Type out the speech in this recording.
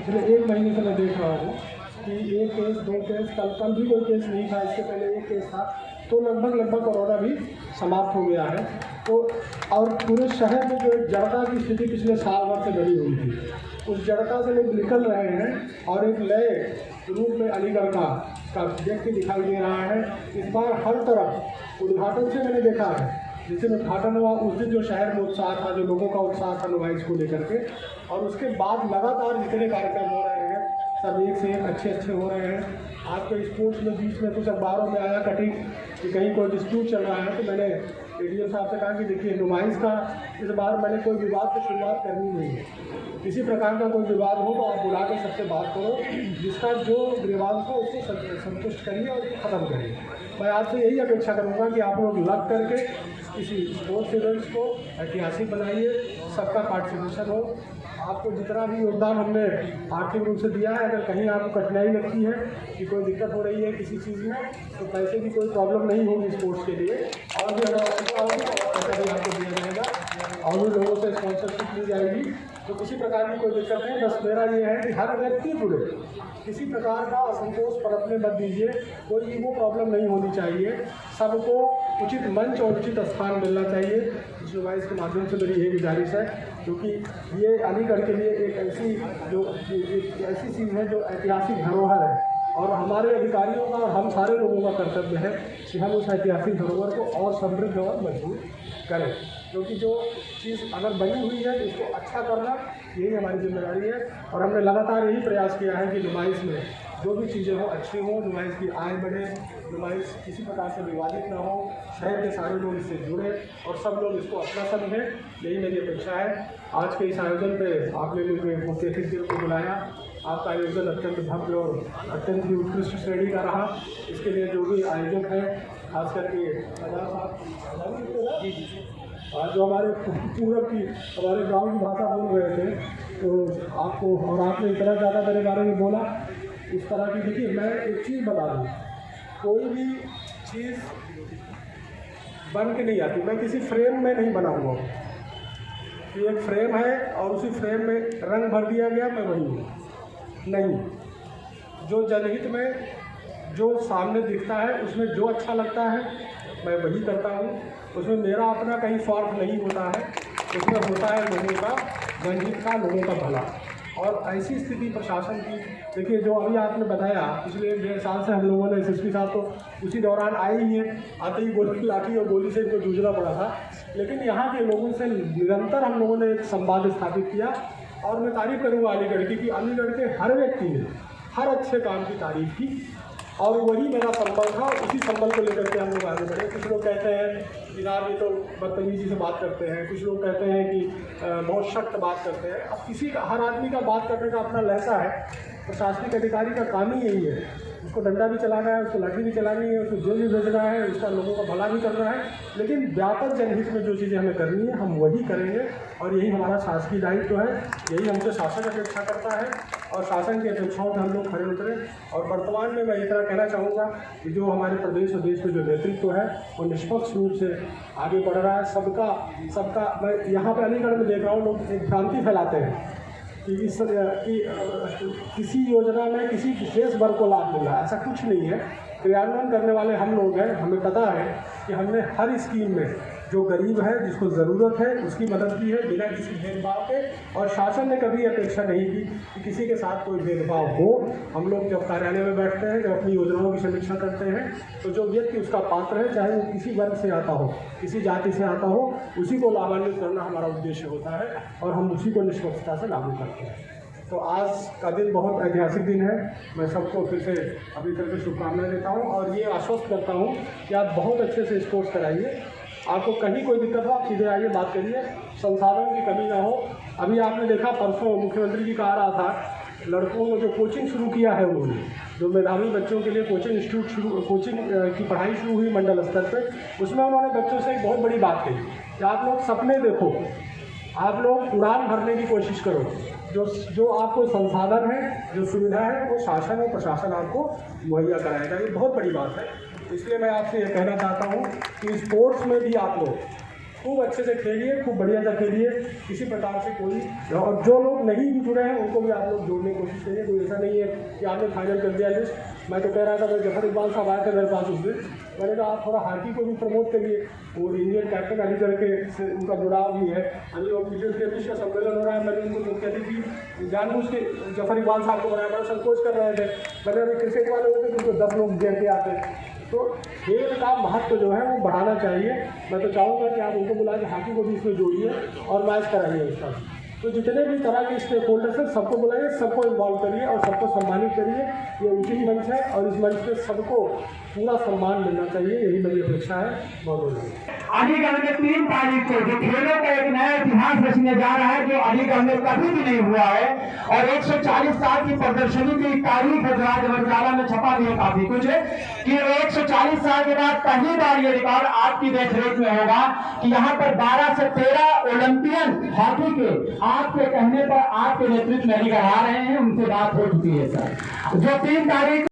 पिछले 1 महीने से मैं देख रहा हूँ कि 1 केस 2 केस, कल भी कोई केस नहीं था, इससे पहले 1 केस था, तो लगभग कोरोना भी समाप्त हो गया है। तो और पूरे शहर में जो एक जड़ता की स्थिति पिछले साल भर से बनी हुई थी, उस जड़ता से लोग निकल रहे हैं और एक नए रूप में अलीगढ़ का व्यक्ति दिखाई दे रहा है। इस बार हर तरफ उद्घाटन से मैंने देखा है, जिस दिन उद्घाटन हुआ उस दिन जो शहर में उत्साह था, जो लोगों का उत्साह था नुमाइश को लेकर के, और उसके बाद लगातार जितने कार्यक्रम हो रहे हैं सब एक से एक अच्छे हो रहे हैं। आपके स्पोर्ट्स में बीच में कुछ अखबारों में आया कटिंग कि कहीं कोई डिस्प्यूट चल रहा है, तो मैंने एडीएम साहब से कहा कि देखिए नुमाइश का इस बार मैंने कोई विवाद से शुरुआत करनी नहीं है, किसी प्रकार का कोई विवाद हो तो आप बुला के सबसे बात करो, जिसका जो विवाद हो उसको संतुष्ट करिए और उसको ख़त्म करिए। मैं आपसे यही अपेक्षा करूँगा कि आप लोग लग करके किसी स्पोर्ट्स इवेंट्स को ऐतिहासिक बनाइए, सबका पार्टिसिपेशन हो। आपको जितना भी योगदान हमने आर्थिक रूप से दिया है, अगर कहीं आपको कठिनाई लगती है कि कोई दिक्कत हो रही है किसी चीज़ में, तो पैसे की कोई प्रॉब्लम नहीं होगी स्पोर्ट्स के लिए, और भी पैसा भी आपको दिया जाएगा और भी लोगों से स्पॉन्सरशिप ली जाएगी। तो किसी प्रकार की कोई दिक्कत नहीं, बस मेरा ये है कि हर व्यक्ति जुड़े, किसी प्रकार का असंतोष पनपने मत दीजिए, कोई ईगो प्रॉब्लम नहीं होनी चाहिए, सबको उचित मंच और उचित स्थान मिलना चाहिए। इस नुमाइश के माध्यम से मेरी यही गुजारिश है, क्योंकि ये अलीगढ़ के लिए एक ऐसी चीज़ है जो ऐतिहासिक धरोहर है, और हमारे अधिकारियों का और हम सारे लोगों का कर्तव्य है कि हम उस ऐतिहासिक धरोहर को और समृद्ध और मजबूत करें, क्योंकि जो चीज़ अगर बनी हुई है तो उसको अच्छा करना यही हमारी जिम्मेदारी है। और हमने लगातार यही प्रयास किया है कि नुमाइश में जो भी चीज़ें हों अच्छी हों, नुमाइश की आय बढ़े, नुमाइश किसी प्रकार से विवादित ना हो, शहर के सारे लोग इससे जुड़े और सब लोग इसको अपना समझें, यही मेरी अपेक्षा है। आज के इस आयोजन पे आपने मुझे मुख्य अतिथि को बुलाया, आपका आयोजन अत्यंत भव्य और अत्यंत ही उत्कृष्ट श्रेणी का रहा। इसके लिए जो भी आयोजक हैं, खास करके आज जो हमारे पूरब की हमारे गाँव की भाषा बोल रहे थे, तो आपको और आपने इतना ज़्यादा मेरे बारे में बोला इस तरह की। देखिए मैं एक चीज़ बता दूँ, कोई भी चीज़ बन के नहीं आती, मैं किसी फ्रेम में नहीं बना हुआ हूँ कि एक फ्रेम है और उसी फ्रेम में रंग भर दिया गया, मैं वही हूँ नहीं। जो जनहित में जो सामने दिखता है उसमें जो अच्छा लगता है मैं वही करता हूँ, उसमें मेरा अपना कहीं स्वार्थ नहीं होता है, उसमें होता है लोगों का जनहित का, लोगों का भला। और ऐसी स्थिति प्रशासन की, देखिए जो अभी आपने बताया पिछले 1.5 साल से हम लोगों ने एसएसपी साहब तो उसी दौरान आए ही हैं, आते ही गोली लाठी और गोली से इनको जूझना पड़ा था, लेकिन यहाँ के लोगों से निरंतर हम लोगों ने एक संवाद स्थापित किया। और मैं तारीफ़ करूँगा अलीगढ़ की कि अलीगढ़ के हर व्यक्ति ने हर अच्छे काम की तारीफ़ की, और वही मेरा संबल था, उसी संबल को लेकर के हम लोग आगे बढ़े। कुछ लोग कहते हैं कि यार ये तो बदतमीजी से बात करते हैं, कुछ लोग कहते हैं कि बहुत सख्त बात करते हैं। अब किसी का, हर आदमी का बात करने का अपना लहजा है, प्रशासनिक अधिकारी का काम ही यही है, उसको डंडा भी चलाना है, उसको लाठी भी चलानी है, उसको जेल भी भेजना है, उसका लोगों का भला भी करना है, लेकिन व्यापक जनहित में जो चीज़ें हमें करनी है हम वही करेंगे, और यही हमारा शासकीय दायित्व है, यही हमसे शासन अपेक्षा करता है, और शासन की अपेक्षाओं पर हम लोग खड़े उतरें। और वर्तमान में मैं इतना कहना चाहूँगा कि जो हमारे प्रदेश और देश में जो नेतृत्व है वो निष्पक्ष रूप से आगे बढ़ रहा है। सबका मैं यहाँ पर अलीगढ़ में देख रहा हूँ, लोग एक भ्रांति फैलाते हैं कि किसी योजना में किसी विशेष वर्ग को लाभ मिल रहा है, ऐसा कुछ नहीं है। क्रियान्वयन करने वाले हम लोग हैं, हमें पता है कि हमने हर स्कीम में जो गरीब है, जिसको ज़रूरत है, उसकी मदद की है बिना किसी भेदभाव के, और शासन ने कभी अपेक्षा नहीं की कि किसी के साथ कोई भेदभाव हो। हम लोग जब कार्यालय में बैठते हैं, जब अपनी योजनाओं की समीक्षा करते हैं, तो जो व्यक्ति उसका पात्र है, चाहे वो किसी वर्ग से आता हो, किसी जाति से आता हो, उसी को लाभान्वित करना हमारा उद्देश्य होता है, और हम उसी को निष्पक्षता से लागू करते हैं। तो आज का दिन बहुत ऐतिहासिक दिन है। मैं सबको फिर से अभी तक शुभकामनाएं देता हूँ, और ये आश्वस्त करता हूँ कि आप बहुत अच्छे से स्पोर्ट्स कराइए। आपको कहीं कोई दिक्कत हो आप सीधे आइए, बात करिए, संसाधन की कमी ना हो। अभी आपने देखा परसों मुख्यमंत्री जी कहा रहा था, लड़कों को जो कोचिंग शुरू किया है उन्होंने, जो मेधावी बच्चों के लिए कोचिंग की पढ़ाई शुरू हुई मंडल स्तर पे, उसमें उन्होंने बच्चों से एक बहुत बड़ी बात कही कि आप लोग सपने देखो, आप लोग उड़ान भरने की कोशिश करो, जो आपको संसाधन है, जो सुविधा है, वो शासन और प्रशासन आपको मुहैया कराएगा। ये बहुत बड़ी बात है। इसलिए मैं आपसे ये कहना चाहता हूँ कि स्पोर्ट्स में भी आप लोग खूब अच्छे से खेलिए, खूब बढ़िया से खेलिए। किसी प्रकार से कोई, और जो लोग नहीं भी जुड़े हैं उनको भी आप लोग जोड़ने की कोशिश करिए। कोई ऐसा नहीं है कि आपने फाइनल कर दिया लिस्ट। मैं तो कह रहा था, मैं जफर इकबाल साहब आए थे मेरे पास उस दिन, मैंने कहा आप थोड़ा हॉकी को भी प्रमोट करिए। वो इंडियन कैप्टन अलीगढ़ के से उनका जुड़ाव भी है। अभी वो फिजियोथेरेपिस्ट का सम्मेलन हो रहा है, मैंने उनको मुख्य अतिथि जानबूझ के जफर इकबाल साहब को बनाया, बड़ा संकोच कर रहे थे। मैंने अभी क्रिकेट वाले होते थे उनको 10 लोग देख के आते। तो खेल का महत्व जो है वो बढ़ाना चाहिए। मैं तो चाहूँगा कि आप उनको बुला के हॉकी को भी इसमें जोड़िए और मैच कराइए उसका। तो जितने भी तरह के स्टेक होल्डर्स हैं सबको बुलाइए, सबको इन्वॉल्व करिए और सबको सम्मानित करिए। ये उचित मंच है और इस मंच पे सबको पूरा सम्मान मिलना चाहिए, यही मेरी अपेक्षा है। बहुत बहुत अलीगढ़ में 3 तारीख को जो खेलों का एक नया इतिहास रचने जा रहा है, जो अलीगढ़ में कभी भी नहीं हुआ है, और 140 साल की प्रदर्शनी की तारीख है जो आज अमरजाला में छपा भी है काफी कुछ, कि 140 साल के बाद पहली बार ये रिकॉर्ड आपकी देखरेख में होगा कि यहाँ पर 12 से 13 ओलंपियन हॉकी के आपके कहने पर आपके नेतृत्व में अलीगढ़ आ रहे हैं। उनसे बात हो चुकी है सर, जो 3 तारीख